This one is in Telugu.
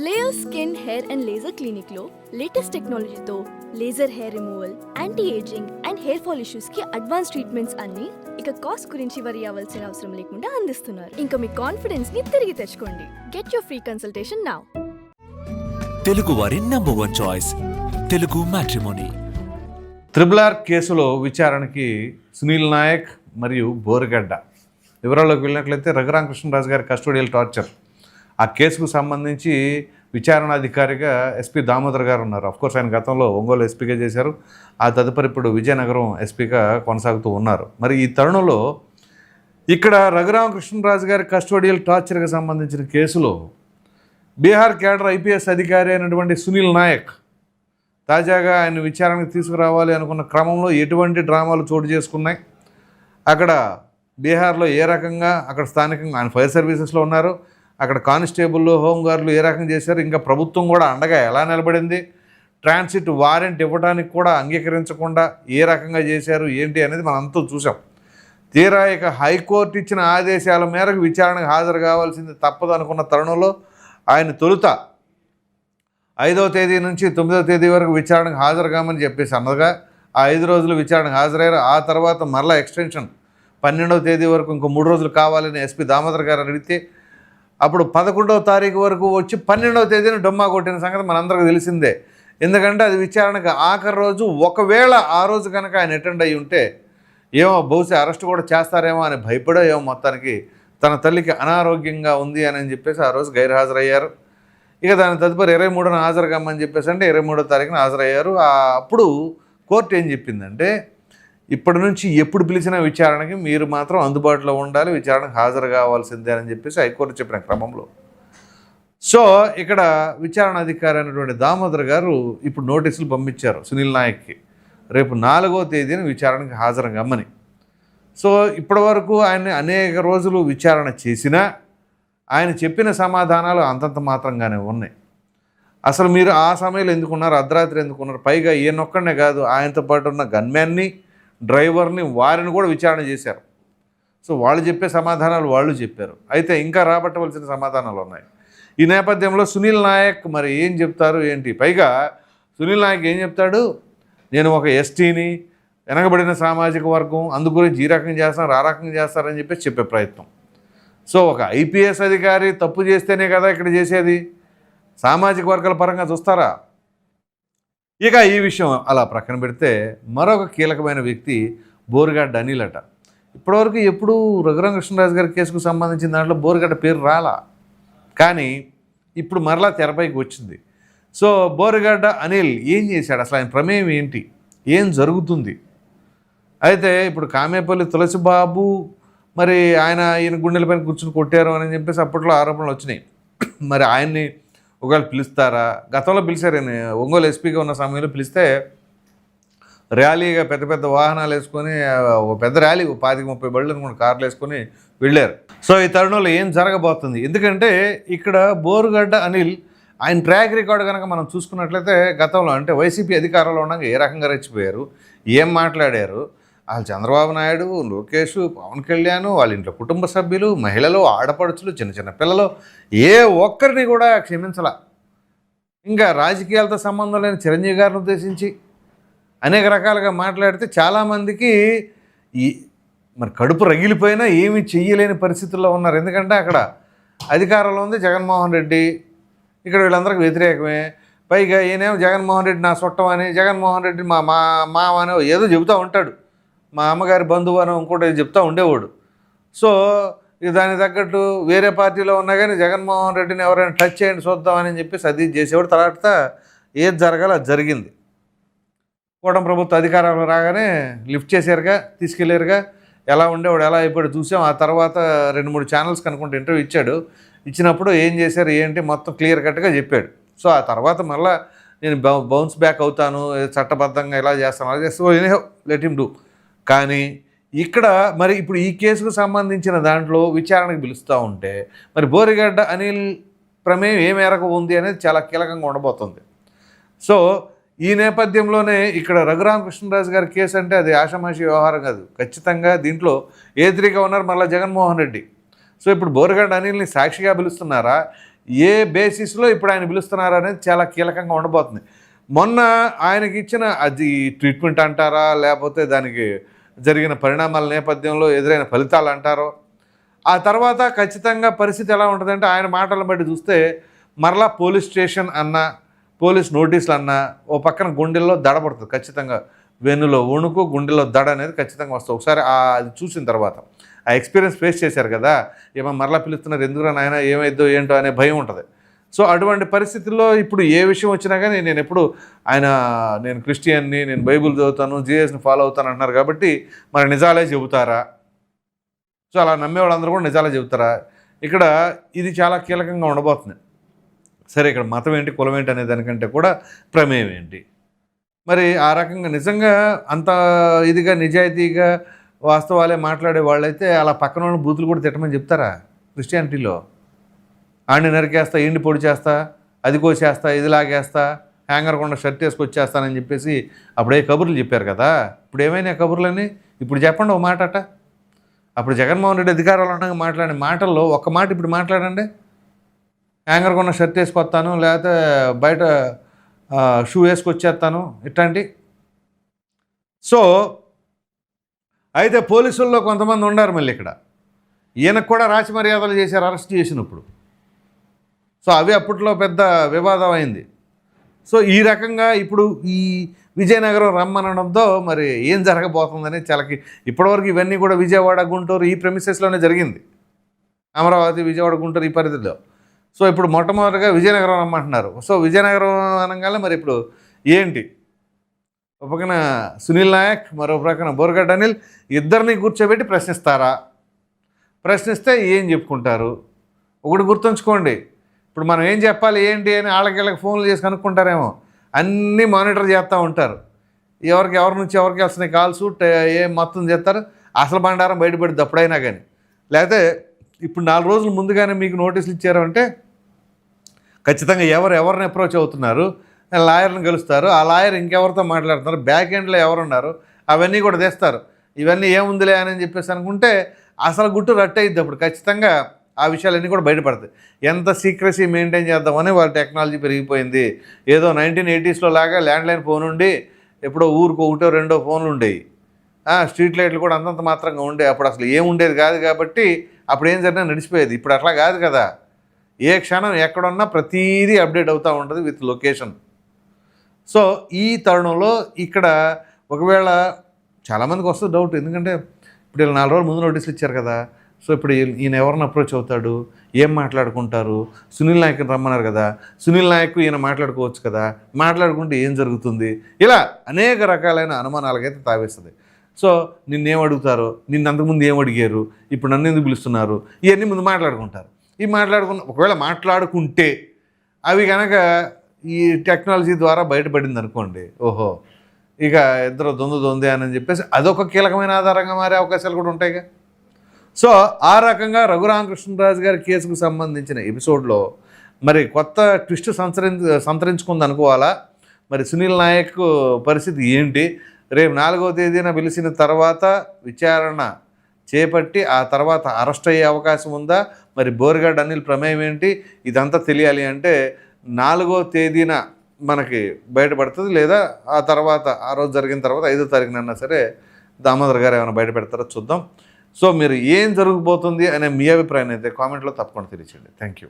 Layer skin hair and laser clinic లో లేటెస్ట్ టెక్నాలజీతో laser hair removal, anti ageing and hair fall issues కి అడ్వాన్స్ ట్రీట్మెంట్స్ అన్ని ఇక కాస్ట్ గురించి వరి అవ్వాల్సిన అవసరం లేకుండా అందిస్తున్నారు. ఇంకా మీ కాన్ఫిడెన్స్ ని తిరిగి తెచ్చుకోండి. Get your free consultation now. Telugu వారి number 1 choice Telugu matrimony. Triple R కేసులో విచారణకి సునీల్ నాయక్ మరియు బోరుగడ్డ వివరాల్లోకి వెళ్ళినట్లయితే రఘురామకృష్ణరాజు గారి కస్టోడియల్ టార్చర్ ఆ కేసుకు సంబంధించి విచారణాధికారిగా ఎస్పీ దామోదర్ గారు ఉన్నారు. అఫ్కోర్స్ ఆయన గతంలో ఒంగోలు ఎస్పీగా చేశారు. ఆ తదుపరి ఇప్పుడు విజయనగరం ఎస్పీగా కొనసాగుతూ ఉన్నారు. మరి ఈ తరుణంలో ఇక్కడ రఘురామకృష్ణరాజు గారి కస్టోడియల్ టార్చర్కి సంబంధించిన కేసులో బీహార్ క్యాడర్ ఐపీఎస్ అధికారి అయినటువంటి సునీల్ నాయక్ తాజాగా ఆయన విచారణకు తీసుకురావాలి అనుకున్న క్రమంలో ఎటువంటి డ్రామాలు చోటు చేసుకున్నాయి, అక్కడ బీహార్లో ఏ రకంగా అక్కడ స్థానికంగా ఆయన ఫైర్ సర్వీసెస్లో ఉన్నారు, అక్కడ కానిస్టేబుల్ హోంగార్డులు ఏ రకంగా చేశారు, ఇంకా ప్రభుత్వం కూడా అండగా ఎలా నిలబడింది, ట్రాన్సిట్ వారెంట్ ఇవ్వడానికి కూడా అంగీకరించకుండా ఏ రకంగా చేశారు ఏంటి అనేది మనం అంతా చూసాం. తీరా ఇక హైకోర్టు ఇచ్చిన ఆదేశాల మేరకు విచారణకు హాజరు కావాల్సింది తప్పదు అనుకున్న తరుణంలో ఆయన తొలుత 5వ తేదీ నుంచి 9వ తేదీ వరకు విచారణకు హాజరు కామని చెప్పేసి అన్నగా ఆ 5 రోజులు విచారణకు హాజరయ్యారు. ఆ తర్వాత మరలా ఎక్స్టెన్షన్ 12వ తేదీ వరకు ఇంకో 3 రోజులు కావాలని ఎస్పీ దామోదర్ గారు అడిగితే అప్పుడు 11వ తారీఖు వరకు వచ్చి 12వ తేదీని డొమ్మా కొట్టిన సంగతి మనందరికీ తెలిసిందే. ఎందుకంటే అది విచారణకు ఆఖరి రోజు. ఒకవేళ ఆ రోజు కనుక ఆయన అటెండ్ అయ్యి ఉంటే ఏమో బహుశా అరెస్ట్ కూడా చేస్తారేమో అని భయపడో ఏమో మొత్తానికి తన తల్లికి అనారోగ్యంగా ఉంది అని చెప్పేసి ఆ రోజు గైర్హాజరయ్యారు. ఇక దాని తదుపరి 23న హాజరు కమ్మని చెప్పేసి అంటే 23వ తారీఖున హాజరయ్యారు. అప్పుడు కోర్టు ఏం చెప్పిందంటే ఇప్పటి నుంచి ఎప్పుడు పిలిచిన విచారణకి మీరు మాత్రం అందుబాటులో ఉండాలి, విచారణకు హాజరు కావాల్సిందే అని చెప్పేసి హైకోర్టు చెప్పిన క్రమంలో సో ఇక్కడ విచారణ అధికారి అయినటువంటి దామోదర్ గారు ఇప్పుడు నోటీసులు పంపించారు సునీల్ నాయక్కి రేపు 4వ తేదీన విచారణకు హాజరు కమ్మని. సో ఇప్పటివరకు ఆయన్ని అనేక రోజులు విచారణ చేసినా ఆయన చెప్పిన సమాధానాలు అంతంత మాత్రంగానే ఉన్నాయి. అసలు మీరు ఆ సమయంలో ఎందుకున్నారు, అర్ధరాత్రి ఎందుకున్నారు, పైగా ఈయనొక్కడనే కాదు ఆయనతో పాటు ఉన్న గన్మ్యాన్ని, డ్రైవర్ని, వారిని కూడా విచారణ చేశారు. సో వాళ్ళు చెప్పే సమాధానాలు వాళ్ళు చెప్పారు. అయితే ఇంకా రాబట్టవలసిన సమాధానాలు ఉన్నాయి. ఈ నేపథ్యంలో సునీల్ నాయక్ మరి ఏం చెప్తారు ఏంటి, పైగా సునీల్ నాయక్ ఏం చెప్తాడు, నేను ఒక ఎస్టీని, వెనకబడిన సామాజిక వర్గం, అందు గురించి ఈ రకంగా చేస్తారు ఆ రకంగా చేస్తారని చెప్పేసి చెప్పే ప్రయత్నం. సో ఒక ఐపీఎస్ అధికారి తప్పు చేస్తేనే కదా ఇక్కడ చేసేది, సామాజిక వర్గాల పరంగా చూస్తారా? ఇక ఈ విషయం అలా ప్రక్కన పెడితే మరొక కీలకమైన వ్యక్తి బోరుగడ్డ అనిల్ అట. ఇప్పటివరకు ఎప్పుడు రఘురామకృష్ణరాజు గారి కేసుకు సంబంధించిన దాంట్లో బోరుగడ్డ పేరు రాలా, కానీ ఇప్పుడు మరలా తెరపైకి వచ్చింది. సో బోరుగడ్డ అనిల్ ఏం చేశాడు, అసలు ఆయన ప్రమేయం ఏంటి, ఏం జరుగుతుంది? అయితే ఇప్పుడు కామేపల్లి తులసిబాబు మరి ఈయన గుండెలపైన కూర్చుని కొట్టారు అని చెప్పేసి అప్పట్లో ఆరోపణలు వచ్చినాయి. మరి ఆయన్ని ఒకవేళ పిలుస్తారా? గతంలో పిలిచారు, ఆయన ఒంగోలు ఎస్పీగా ఉన్న సమయంలో పిలిస్తే ర్యాలీగా పెద్ద పెద్ద వాహనాలు వేసుకొని ఒక పెద్ద ర్యాలీ 25-30 బళ్ళు అనుకున్న కార్లు వేసుకొని వెళ్ళారు. సో ఈ తరుణంలో ఏం జరగబోతుంది? ఎందుకంటే ఇక్కడ బోరుగడ్డ అనిల్ ఆయన ట్రాక్ రికార్డు కనుక మనం చూసుకున్నట్లయితే గతంలో అంటే వైసీపీ అధికారంలో ఉండగా ఏ రకంగా రెచ్చిపోయారు, ఏం మాట్లాడారు, వాళ్ళు చంద్రబాబు నాయుడు, లోకేష్, పవన్ కళ్యాణ్, వాళ్ళ ఇంట్లో కుటుంబ సభ్యులు, మహిళలు, ఆడపడుచులు, చిన్న చిన్న పిల్లలు ఏ ఒక్కరిని కూడా క్షమించాల. ఇంకా రాజకీయాలతో సంబంధం లేని చిరంజీవి గారిని ఉద్దేశించి అనేక రకాలుగా మాట్లాడితే చాలామందికి మరి కడుపు రగిలిపోయినా ఏమీ చెయ్యలేని పరిస్థితుల్లో ఉన్నారు. ఎందుకంటే అక్కడ అధికారంలో ఉంది జగన్మోహన్ రెడ్డి, ఇక్కడ వీళ్ళందరికీ వ్యతిరేకమే. పైగా ఈయనేమో జగన్మోహన్ రెడ్డి నా చుట్టం అని, జగన్మోహన్ రెడ్డి మా మామ అని ఏదో చెబుతూ ఉంటాడు, మా అమ్మగారి బంధువు అని ఇంకోటి చెప్తూ ఉండేవాడు. సో ఇక దానికి తగ్గట్టు వేరే పార్టీలో ఉన్నా కానీ జగన్మోహన్ రెడ్డిని ఎవరైనా టచ్ చేయండి చూద్దామని చెప్పేసి అది చేసేవాడు. తర్వాత ఏది జరగాలో అది జరిగింది. కూటమి ప్రభుత్వ అధికారంలో రాగానే లిఫ్ట్ చేశారుగా, తీసుకెళ్ళారుగా, ఎలా ఉండేవాడు ఎలా అయిపోయాడు చూసాం. ఆ తర్వాత 2-3 ఛానల్స్ కనుక్కుంటే ఇంటర్వ్యూ ఇచ్చాడు. ఇచ్చినప్పుడు ఏం చేశారు ఏంటి మొత్తం క్లియర్ కట్గా చెప్పాడు. సో ఆ తర్వాత మళ్ళీ నేను బౌన్స్ బ్యాక్ అవుతాను, చట్టబద్ధంగా ఎలా చేస్తాను అలా చేస్తాను, ఎనీహౌ లెట్ హిమ్ డూ. కానీ ఇక్కడ మరి ఇప్పుడు ఈ కేసుకు సంబంధించిన దాంట్లో విచారణకు పిలుస్తూ ఉంటే మరి బోరుగడ్డ అనిల్ ప్రమేయం ఏ మేరకు ఉంది అనేది చాలా కీలకంగా ఉండబోతుంది. సో ఈ నేపథ్యంలోనే ఇక్కడ రఘురామకృష్ణరాజు గారి కేసు అంటే అది ఆషామాషి వ్యవహారం కాదు. ఖచ్చితంగా దీంట్లో ఏ3గా ఉన్నారు మళ్ళీ జగన్మోహన్ రెడ్డి. సో ఇప్పుడు బోరుగడ్డ అనిల్ని సాక్షిగా పిలుస్తున్నారా, ఏ బేసిస్లో ఇప్పుడు ఆయన పిలుస్తున్నారు అనేది చాలా కీలకంగా ఉండబోతుంది. మొన్న ఆయనకి ఇచ్చిన అది ట్రీట్మెంట్ అంటారా, లేకపోతే దానికి జరిగిన పరిణామాల నేపథ్యంలో ఎదురైన ఫలితాలు అంటారో, ఆ తర్వాత ఖచ్చితంగా పరిస్థితి ఎలా ఉంటుందంటే ఆయన మాటలను బట్టి చూస్తే మరలా పోలీస్ స్టేషన్ అన్నా, పోలీస్ నోటీసులు అన్నా ఓ పక్కన గుండెల్లో దడ పడుతుంది ఖచ్చితంగా. వెన్నులో వణుకు, గుండెల్లో దడ అనేది ఖచ్చితంగా వస్తుంది. ఒకసారి అది చూసిన తర్వాత ఆ ఎక్స్పీరియన్స్ ఫేస్ చేశారు కదా, ఏమో మరలా పిలుస్తున్నారు ఎందుకురా నాయన, ఏమైద్దో ఏంటో అనే భయం ఉంటుంది. సో అటువంటి పరిస్థితుల్లో ఇప్పుడు ఏ విషయం వచ్చినా కానీ నేను ఎప్పుడు నేను క్రిస్టియన్ని, నేను బైబిల్ చదువుతాను, జీఎస్ని ఫాలో అవుతాను అంటున్నారు కాబట్టి మరి నిజాలే చెబుతారా? సో అలా నమ్మే వాళ్ళందరూ కూడా నిజాలే చెబుతారా? ఇక్కడ ఇది చాలా కీలకంగా ఉండబోతుంది. సరే, ఇక్కడ మతం ఏంటి, కులం ఏంటి అనే దానికంటే కూడా ప్రమేయం ఏంటి? మరి ఆ రకంగా నిజంగా అంత ఇదిగా నిజాయితీగా వాస్తవాలే మాట్లాడే వాళ్ళైతే అలా పక్కన వాళ్ళని బూతులు కూడా తిట్టమని చెప్తారా క్రిస్టియానిటీలో? ఆడిని నరికేస్తా, ఈండి పొడి చేస్తా, అది కోసేస్తా, ఇది లాగేస్తా, హ్యాంగర్ కొండ షర్ట్ వేసుకొచ్చేస్తానని చెప్పేసి అప్పుడే కబుర్లు చెప్పారు కదా. ఇప్పుడు ఏమైనా కబుర్లని ఇప్పుడు చెప్పండి ఒక మాట అట. అప్పుడు జగన్మోహన్ రెడ్డి అధికారంలో ఉండగా మాట్లాడే మాటల్లో ఒక్క మాట ఇప్పుడు మాట్లాడండి. హ్యాంగర్ కొన్న షర్ట్ వేసుకొస్తాను, లేకపోతే బయట షూ వేసుకొచ్చేస్తాను, ఇట్లాంటి. సో అయితే పోలీసుల్లో కొంతమంది ఉన్నారు మళ్ళీ ఇక్కడ. ఈయనకు కూడా రాచి మర్యాదలు చేశారు అరెస్ట్ చేసినప్పుడు. సో అవి అప్పట్లో పెద్ద వివాదం అయింది. సో ఈ రకంగా ఇప్పుడు ఈ విజయనగరం రమ్మనడంతో మరి ఏం జరగబోతుందని చాలాకి ఇప్పటివరకు ఇవన్నీ కూడా విజయవాడ, గుంటూరు ఈ ప్రెమిసెస్లోనే జరిగింది. అమరావతి, విజయవాడ, గుంటూరు ఈ పరిధిలో. సో ఇప్పుడు మొట్టమొదటిగా విజయనగరం రమ్మంటున్నారు. సో విజయనగరం అనగానే మరి ఇప్పుడు ఏంటి? ఒక పక్కన సునీల్ నాయక్, మరో పక్కన బోరగడ్డ అనిల్ ఇద్దరిని కూర్చోబెట్టి ప్రశ్నిస్తారా? ప్రశ్నిస్తే ఏం చెప్పుకుంటారు? ఒకటి గుర్తుంచుకోండి, ఇప్పుడు మనం ఏం చెప్పాలి ఏంటి అని వాళ్ళకి ఫోన్లు చేసి కనుక్కుంటారేమో. అన్నీ మానిటర్ చేస్తూ ఉంటారు. ఎవరి నుంచి ఎవరికి వస్తున్నాయి కాల్స్, ఏం మొత్తం చేస్తారు. అసలు బండారం బయటపడింది అప్పుడైనా కానీ. లేకపోతే ఇప్పుడు 4 రోజుల ముందుగానే మీకు నోటీసులు ఇచ్చారు అంటే ఖచ్చితంగా ఎవరిని అప్రోచ్ అవుతున్నారు, లాయర్ని కలుస్తారు, ఆ లాయర్ ఇంకెవరితో మాట్లాడుతున్నారు, బ్యాక్ ఎండ్లో ఎవరున్నారు అవన్నీ కూడా తెస్తారు. ఇవన్నీ ఏముందిలే అని చెప్పేసి అనుకుంటే అసలు గుట్టు రట్టయిద్ది. అప్పుడు ఖచ్చితంగా ఆ విషయాలన్నీ కూడా బయటపడతాయి. ఎంత సీక్రసీ మెయింటైన్ చేద్దామని వాళ్ళ టెక్నాలజీ పెరిగిపోయింది. ఏదో 1980s లాగా ల్యాండ్లైన్ ఫోన్ ఉండి ఎప్పుడో ఊరికి 1-2 ఫోన్లు ఉండేవి. స్ట్రీట్ లైట్లు కూడా అంతంత మాత్రంగా ఉండే. అప్పుడు అసలు ఏం ఉండేది కాదు కాబట్టి అప్పుడు ఏం జరిగినా నడిచిపోయేది. ఇప్పుడు అట్లా కాదు కదా. ఏ క్షణం ఎక్కడున్నా ప్రతీదీ అప్డేట్ అవుతూ ఉంటుంది విత్ లొకేషన్. సో ఈ తరుణంలో ఇక్కడ ఒకవేళ చాలామందికి వస్తుంది డౌట్, ఎందుకంటే ఇప్పుడు వీళ్ళు 4 రోజుల ముందు నోటీసులు ఇచ్చారు కదా. సో ఇప్పుడు ఈయన ఎవరిని అప్రోచ్ అవుతాడు, ఏం మాట్లాడుకుంటారు? సునీల్ నాయక్ని రమ్మన్నారు కదా, సునీల్ నాయక్ ఈయన మాట్లాడుకోవచ్చు కదా, మాట్లాడుకుంటే ఏం జరుగుతుంది? ఇలా అనేక రకాలైన అనుమానాలకైతే తావేస్తుంది. సో నిన్నేం అడుగుతారో, నిన్ను అంతకుముందు ఏం అడిగారు, ఇప్పుడు నన్ను ఎందుకు పిలుస్తున్నారు, ఇవన్నీ ముందు మాట్లాడుకుంటారు. ఒకవేళ మాట్లాడుకుంటే అవి కనుక ఈ టెక్నాలజీ ద్వారా బయటపడింది అనుకోండి, ఓహో ఇక ఇద్దరు దొందే అని చెప్పేసి అదొక కీలకమైన ఆధారంగా మారే అవకాశాలు కూడా ఉంటాయిగా. సో ఆ రకంగా రఘురామకృష్ణరాజు గారి కేసుకు సంబంధించిన ఎపిసోడ్లో మరి కొత్త ట్విస్ట్ సంతరించుకుంది అనుకోవాలా? మరి సునీల్ నాయక్ పరిస్థితి ఏంటి? రేపు 4వ తేదీన పిలిచిన తర్వాత విచారణ చేపట్టి ఆ తర్వాత అరెస్ట్ అయ్యే అవకాశం ఉందా? మరి బోరగడ్డ అనిల్ ప్రమేయం ఏంటి? ఇదంతా తెలియాలి అంటే 4వ తేదీన మనకి బయటపడుతుంది. లేదా ఆ తర్వాత ఆ రోజు జరిగిన తర్వాత 5వ తారీఖునన్నా సరే దామోదర్ గారు ఏమైనా బయట పెడతారో చూద్దాం. సో మీరు ఏం జరగబోతుంది అనే మీ అభిప్రాయాన్ని అయితే కామెంట్లో తప్పకుండా తెలియచేయండి. Thank you.